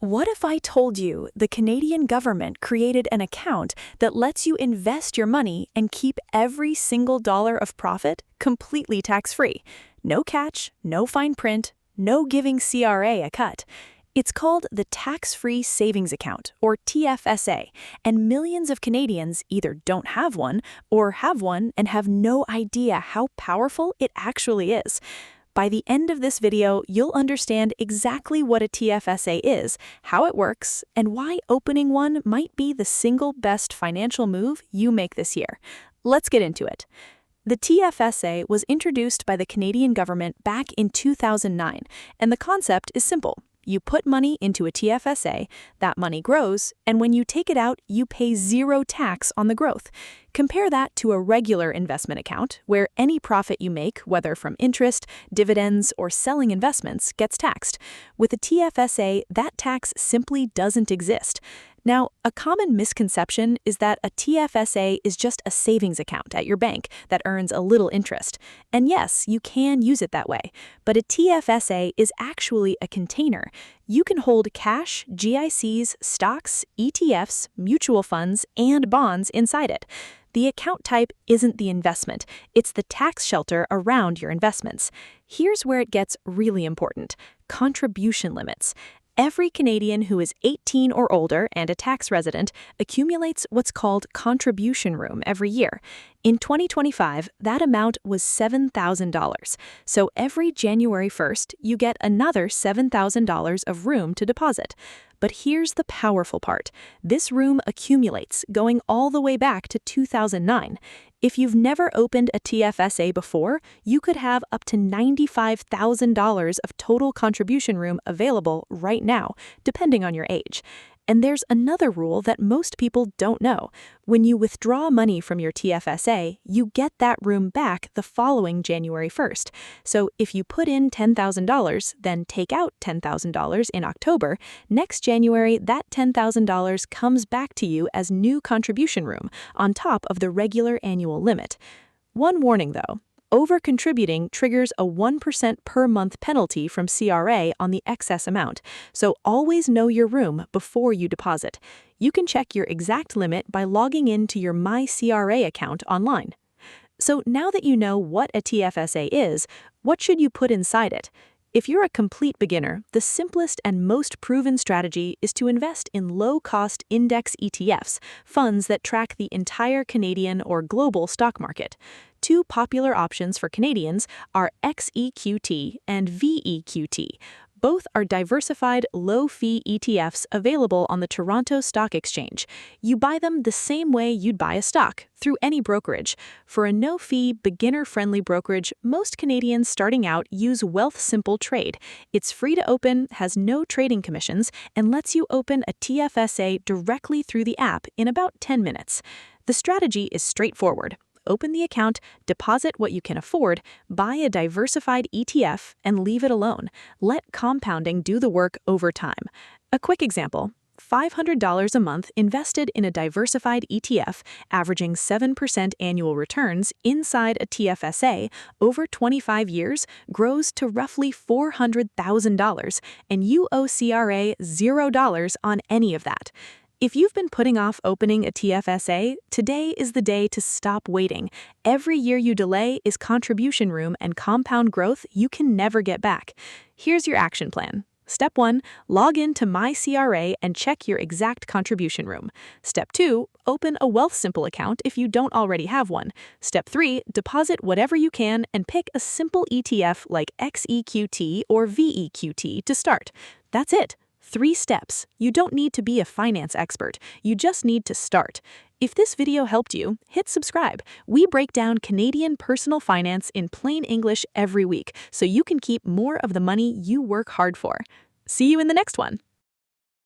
What if I told you the Canadian government created an account that lets you invest your money and keep every single dollar of profit completely tax-free? No catch, no fine print, no giving CRA a cut. It's called the Tax-Free Savings Account, or TFSA, and millions of Canadians either don't have one or have one and have no idea how powerful it actually is. By the end of this video, you'll understand exactly what a TFSA is, how it works, and why opening one might be the single best financial move you make this year. Let's get into it. The TFSA was introduced by the Canadian government back in 2009, and the concept is simple. You put money into a TFSA, that money grows, and when you take it out, you pay zero tax on the growth. Compare that to a regular investment account, where any profit you make, whether from interest, dividends, or selling investments, gets taxed. With a TFSA, that tax simply doesn't exist. Now, a common misconception is that a TFSA is just a savings account at your bank that earns a little interest. And yes, you can use it that way, but a TFSA is actually a container. You can hold cash, GICs, stocks, ETFs, mutual funds, and bonds inside it. The account type isn't the investment, it's the tax shelter around your investments. Here's where it gets really important: contribution limits. Every Canadian who is 18 or older and a tax resident accumulates what's called contribution room every year. In 2025, that amount was $7,000. So every January 1st, you get another $7,000 of room to deposit. But here's the powerful part. This room accumulates, going all the way back to 2009. If you've never opened a TFSA before, you could have up to $95,000 of total contribution room available right now, depending on your age. And there's another rule that most people don't know. When you withdraw money from your TFSA, you get that room back the following January 1st. So if you put in $10,000, then take out $10,000 in October, next January that $10,000 comes back to you as new contribution room on top of the regular annual limit. One warning though. Over-contributing triggers a 1% per month penalty from CRA on the excess amount, so always know your room before you deposit. You can check your exact limit by logging into your MyCRA account online. So now that you know what a TFSA is, what should you put inside it? If you're a complete beginner, the simplest and most proven strategy is to invest in low-cost index ETFs, funds that track the entire Canadian or global stock market. Two popular options for Canadians are XEQT and VEQT. Both are diversified, low-fee ETFs available on the Toronto Stock Exchange. You buy them the same way you'd buy a stock, through any brokerage. For a no-fee, beginner-friendly brokerage, most Canadians starting out use Wealthsimple Trade. It's free to open, has no trading commissions, and lets you open a TFSA directly through the app in about 10 minutes. The strategy is straightforward. Open the account, deposit what you can afford, buy a diversified ETF, and leave it alone. Let compounding do the work over time. A quick example: $500 a month invested in a diversified ETF, averaging 7% annual returns inside a TFSA over 25 years, grows to roughly $400,000, and you owe CRA $0 on any of that. If you've been putting off opening a TFSA, today is the day to stop waiting. Every year you delay is contribution room and compound growth you can never get back. Here's your action plan. Step 1, log in to MyCRA and check your exact contribution room. Step 2, open a Wealthsimple account if you don't already have one. Step 3, deposit whatever you can and pick a simple ETF like XEQT or VEQT to start. That's it. 3 steps. You don't need to be a finance expert. You just need to start. If this video helped you, hit subscribe. We break down Canadian personal finance in plain English every week, so you can keep more of the money you work hard for. See you in the next one.